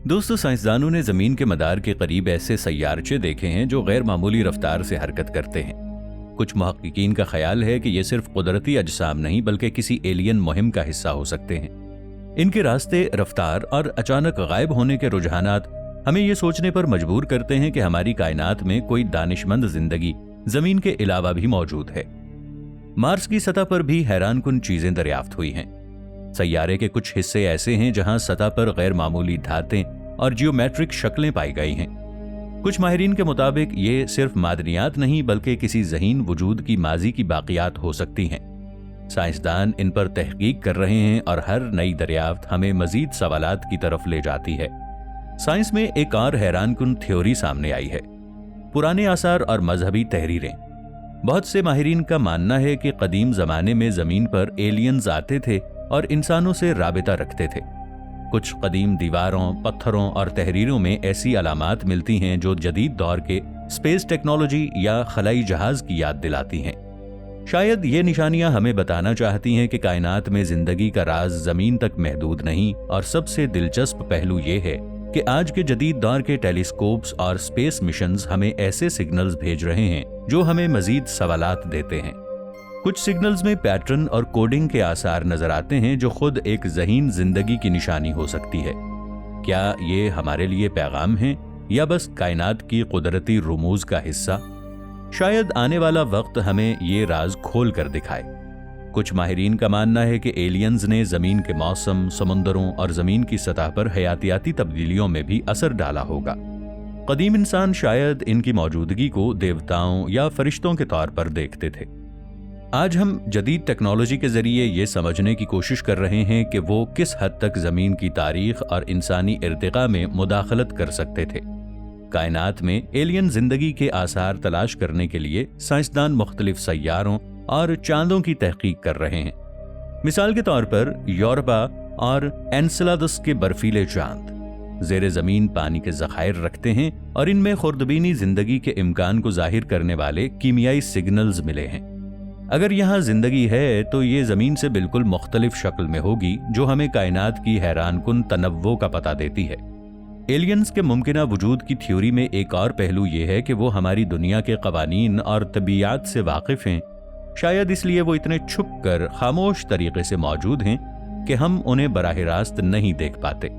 दोस्तों, साइंसदानों ने जमीन के मदार के करीब ऐसे सैयारचे देखे हैं जो गैर मामूली रफ्तार से हरकत करते हैं। कुछ मुहक्किकीन का ख्याल है कि ये सिर्फ कुदरती अजसाम नहीं बल्कि किसी एलियन मुहिम का हिस्सा हो सकते हैं। इनके रास्ते, रफ्तार और अचानक गायब होने के रुझानात हमें ये सोचने पर मजबूर करते हैं कि हमारी कायनात में कोई दानिशमंद जिंदगी जमीन के अलावा भी मौजूद है। मार्स की सतह पर भी हैरानकुन चीजें दरियाफ्त हुई हैं। सैयारे के कुछ हिस्से ऐसे हैं जहां सतह पर गैर मामूली धातें और जियोमेट्रिक शक्लें पाई गई हैं। कुछ माहिरीन के मुताबिक ये सिर्फ मादनियात नहीं बल्कि किसी ज़हीन वजूद की माजी की बाकियात हो सकती हैं। साइंसदान इन पर तहकीक कर रहे हैं और हर नई दरियाफ्त हमें मजीद सवालात की तरफ ले जाती है। साइंस में एक और हैरानकुन थ्योरी सामने आई है, पुराने आसार और मजहबी तहरीरें। बहुत से माहिरीन का मानना है कि कदीम ज़माने में ज़मीन पर एलियंस आते थे और इंसानों से राबिता रखते थे। कुछ कदीम दीवारों, पत्थरों और तहरीरों में ऐसी अलामात मिलती हैं जो जदीद दौर के स्पेस टेक्नोलॉजी या खलाई जहाज की याद दिलाती हैं। शायद ये निशानियां हमें बताना चाहती हैं कि कायनात में जिंदगी का राज जमीन तक महदूद नहीं। और सबसे दिलचस्प पहलू ये है कि आज के जदीद दौर के टेलीस्कोप्स और स्पेस मिशंस हमें ऐसे सिग्नल्स भेज रहे हैं जो हमें मजीद सवालात देते हैं। कुछ सिग्नल्स में पैटर्न और कोडिंग के आसार नजर आते हैं जो खुद एक ज़हीन जिंदगी की निशानी हो सकती है। क्या ये हमारे लिए पैगाम हैं या बस कायनात की कुदरती रुमूज का हिस्सा? शायद आने वाला वक्त हमें ये राज खोल कर दिखाए। कुछ माहिरीन का मानना है कि एलियंस ने जमीन के मौसम, समुंदरों और जमीन की सतह पर हयातियाती तब्दीलियों में भी असर डाला होगा। कदीम इंसान शायद इनकी मौजूदगी को देवताओं या फरिश्तों के तौर पर देखते थे। आज हम जदीद टेक्नोलॉजी के जरिए ये समझने की कोशिश कर रहे हैं कि वो किस हद तक जमीन की तारीख और इंसानी इर्तिका में मुदाखलत कर सकते थे। कायनात में एलियन जिंदगी के आसार तलाश करने के लिए साइंसदान मुख्तलिफ सैयारों और चांदों की तहकीक कर रहे हैं। मिसाल के तौर पर यूरोपा और एनसेलादस के बर्फीले चांद जेर जमीन पानी के जखायर रखते हैं और इनमें खुर्दबीनी जिंदगी के इम्कान को जाहिर करने वाले कीमियाई सिग्नल्स मिले हैं। अगर यहाँ जिंदगी है तो ये जमीन से बिल्कुल मुख्तलिफ शक्ल में होगी, जो हमें कायनात की हैरानकुन तनव्वो का पता देती है। एलियंस के मुमकिना वजूद की थ्योरी में एक और पहलू ये है कि वो हमारी दुनिया के कवानीन और तबीयत से वाकिफ हैं। शायद इसलिए वो इतने छुप कर खामोश तरीके से मौजूद हैं कि हम उन्हें बराह रास्त नहीं देख पाते।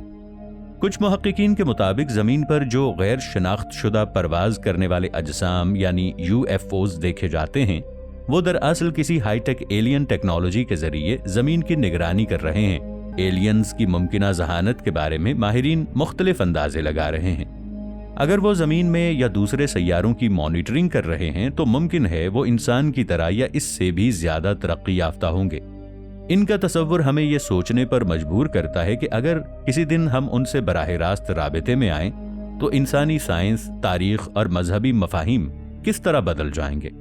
कुछ मुहक्किकीन के मुताबिक जमीन पर जो गैर शनाख्त शुदा परवाज करने वाले अजसाम यानी UFOs देखे जाते हैं वो दरअसल किसी हाईटेक एलियन टेक्नोलॉजी के जरिए जमीन की निगरानी कर रहे हैं। एलियंस की मुमकिना जहानत के बारे में माहिरीन मुख्तलिफ अंदाजे लगा रहे हैं। अगर वो जमीन में या दूसरे सैयारों की मॉनिटरिंग कर रहे हैं तो मुमकिन है वो इंसान की तरह या इससे भी ज्यादा तरक्की याफ्ता होंगे। इनका तसव्वुर हमें ये सोचने पर मजबूर करता है कि अगर किसी दिन हम उनसे बराह रास्त राबिते में आएं तो इंसानी साइंस, तारीख और मजहबी मफाहिम किस तरह बदल जाएंगे।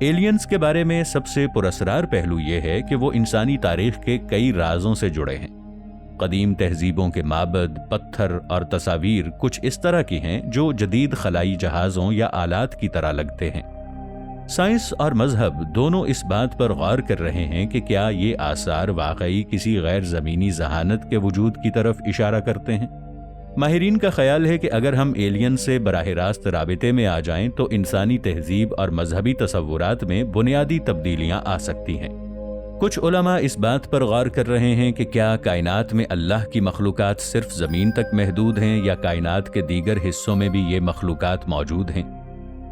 एलियंस के बारे में सबसे पुरअसरार पहलू यह है कि वो इंसानी तारीख के कई राजों से जुड़े हैं। कदीम तहजीबों के माबद, पत्थर और तस्वीर कुछ इस तरह की हैं जो जदीद खलाई जहाज़ों या आलात की तरह लगते हैं। साइंस और मजहब दोनों इस बात पर गौर कर रहे हैं कि क्या ये आसार वाकई किसी गैर ज़मीनी जहानत के वजूद की तरफ इशारा करते हैं। माहिरीन का ख्याल है कि अगर हम एलियन से बराह रास्त राबिते में आ जाएं तो इंसानी तहजीब और मजहबी तसव्वुरात में बुनियादी तब्दीलियां आ सकती हैं। कुछ उलमा इस बात पर गौर कर रहे हैं कि क्या कायनात में अल्लाह की मखलूकात सिर्फ ज़मीन तक महदूद हैं या कायनात के दीगर हिस्सों में भी ये मखलूकात मौजूद हैं।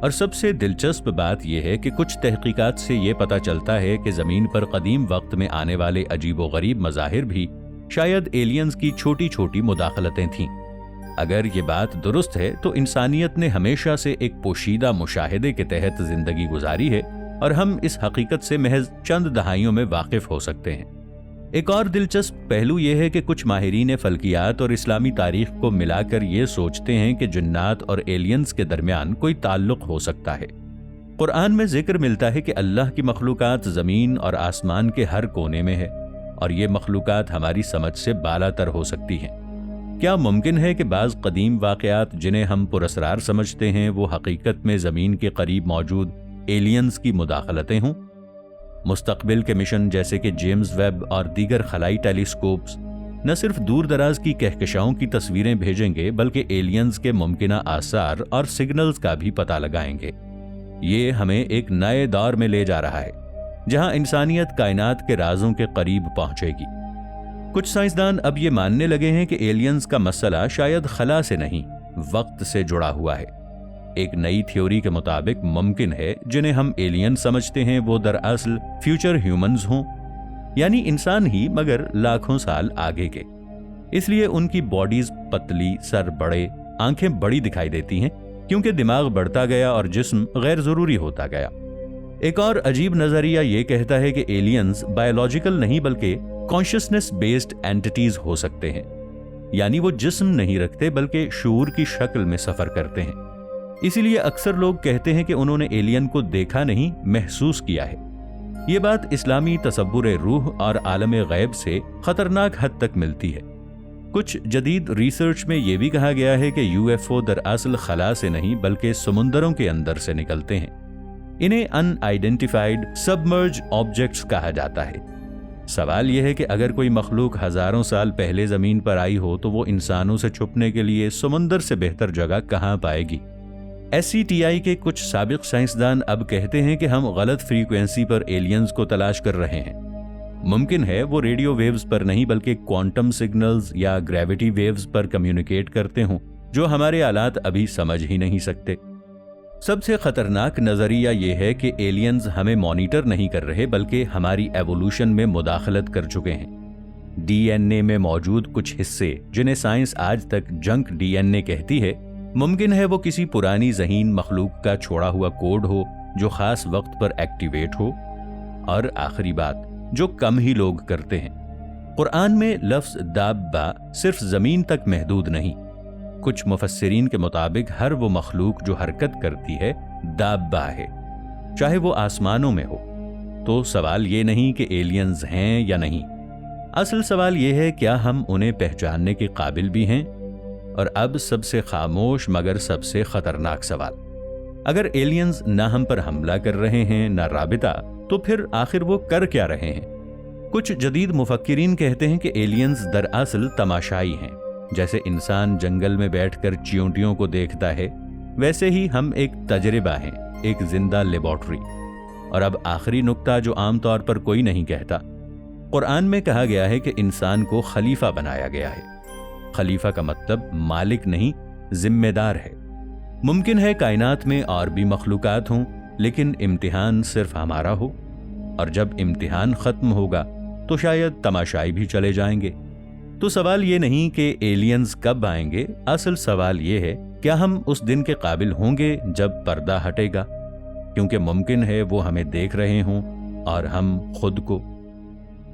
और सबसे दिलचस्प बात यह है कि कुछ तहकीकात से ये पता चलता है कि ज़मीन पर कदीम वक्त में आने वाले अजीब व गरीब मज़ाहिर भी शायद एलियंस की छोटी छोटी मुदाखलतें थीं। अगर ये बात दुरुस्त है तो इंसानियत ने हमेशा से एक पोशीदा मुशाहिदे के तहत जिंदगी गुजारी है और हम इस हकीकत से महज चंद दहाइयों में वाकिफ हो सकते हैं। एक और दिलचस्प पहलू यह है कि कुछ माहिरीन फल्कियात और इस्लामी तारीख को मिलाकर ये सोचते हैं कि जिन्नात और एलियंस के दरमियान कोई ताल्लुक हो सकता है। कुरान में जिक्र मिलता है कि अल्लाह की मखलूकात ज़मीन और आसमान के हर कोने में है और ये मखलूकात हमारी समझ से बालातर हो सकती हैं। क्या मुमकिन है कि बाज़ कदीम वाक़यात जिन्हें हम पुरअसरार समझते हैं वो हकीकत में ज़मीन के करीब मौजूद एलियंस की मुदाखलतें हों? मुस्तकबिल के मिशन जैसे कि जेम्स वेब और दीगर खलाई टेलीस्कोप्स نہ صرف دور دراز کی کہکشاؤں کی تصویریں بھیجیں گے بلکہ ایلینز کے ممکنہ آثار اور سگنلز کا بھی پتہ لگائیں گے۔ یہ ہمیں ایک نئے دور میں لے جا رہا ہے جہاں انسانیت کائنات کے رازوں کے قریب پہنچے گی۔ کچھ سائنسدان اب یہ ماننے لگے ہیں کہ ایلینز کا مسئلہ شاید خلا سے نہیں، وقت سے جڑا ہوا ہے۔ ایک نئی تھیوری کے مطابق ممکن ہے جنہیں ہم ایلین سمجھتے ہیں وہ دراصل فیوچر ہیومنز ہوں، یعنی انسان ہی مگر لاکھوں سال آگے کے۔ اس لیے ان کی باڈیز پتلی، سر بڑے، آنکھیں بڑی دکھائی دیتی ہیں کیونکہ دماغ بڑھتا گیا اور جسم غیر ضروری ہوتا گیا۔ ایک اور عجیب نظریہ یہ کہتا ہے کہ ایلینز بایولوجیکل نہیں بلکہ کانشسنس بیسڈ اینٹیز ہو سکتے ہیں، یعنی وہ جسم نہیں رکھتے بلکہ شعور کی شکل میں سفر کرتے ہیں۔ اسی لیے اکثر لوگ کہتے ہیں کہ انہوں نے ایلین کو دیکھا نہیں، محسوس کیا ہے۔ یہ بات اسلامی تصور روح اور عالم غیب سے خطرناک حد تک ملتی ہے۔ کچھ جدید ریسرچ میں یہ بھی کہا گیا ہے کہ یو ایف او دراصل خلا سے نہیں بلکہ سمندروں کے اندر سے نکلتے ہیں۔ انہیں ان آئیڈینٹیفائڈ سبمرج آبجیکٹس کہا جاتا ہے۔ سوال یہ ہے کہ اگر کوئی مخلوق ہزاروں سال پہلے زمین پر آئی ہو تو وہ انسانوں سے چھپنے کے لیے سمندر سے بہتر جگہ کہاں پائے گی؟ SCTI کے کچھ سابق سائنسدان اب کہتے ہیں کہ ہم غلط فریکوینسی پر ایلینز کو تلاش کر رہے ہیں۔ ممکن ہے وہ ریڈیو ویوز پر نہیں بلکہ کوانٹم سگنلز یا گریوٹی ویوز پر کمیونیکیٹ کرتے ہوں جو ہمارے آلات ابھی سمجھ ہی نہیں سکتے۔ سب سے خطرناک نظریہ یہ ہے کہ ایلینز ہمیں مانیٹر نہیں کر رہے بلکہ ہماری ایوولوشن میں مداخلت کر چکے ہیں۔ DNA میں موجود کچھ حصے جنہیں سائنس آج تک جنک DNA کہتی ہے، ممکن ہے وہ کسی پرانی ذہین مخلوق کا چھوڑا ہوا کوڈ ہو جو خاص وقت پر ایکٹیویٹ ہو۔ اور آخری بات جو کم ہی لوگ کرتے ہیں، قرآن میں لفظ دابہ صرف زمین تک محدود نہیں۔ کچھ مفسرین کے مطابق ہر وہ مخلوق جو حرکت کرتی ہے دابہ ہے، چاہے وہ آسمانوں میں ہو۔ تو سوال یہ نہیں کہ ایلینز ہیں یا نہیں، اصل سوال یہ ہے کیا ہم انہیں پہچاننے کے قابل بھی ہیں؟ اور اب سب سے خاموش مگر سب سے خطرناک سوال، اگر ایلینز نہ ہم پر حملہ کر رہے ہیں نہ رابطہ، تو پھر آخر وہ کر کیا رہے ہیں؟ کچھ جدید مفکرین کہتے ہیں کہ ایلینز دراصل تماشائی ہیں۔ جیسے انسان جنگل میں بیٹھ کر چیونٹیوں کو دیکھتا ہے، ویسے ہی ہم ایک تجربہ ہیں، ایک زندہ لیبارٹری۔ اور اب آخری نکتہ جو عام طور پر کوئی نہیں کہتا، قرآن میں کہا گیا ہے کہ انسان کو خلیفہ بنایا گیا ہے۔ خلیفہ کا مطلب مالک نہیں، ذمہ دار ہے۔ ممکن ہے کائنات میں اور بھی مخلوقات ہوں لیکن امتحان صرف ہمارا ہو، اور جب امتحان ختم ہوگا تو شاید تماشائی بھی چلے جائیں گے۔ تو سوال یہ نہیں کہ ایلینز کب آئیں گے، اصل سوال یہ ہے کیا ہم اس دن کے قابل ہوں گے جب پردہ ہٹے گا، کیونکہ ممکن ہے وہ ہمیں دیکھ رہے ہوں اور ہم خود کو۔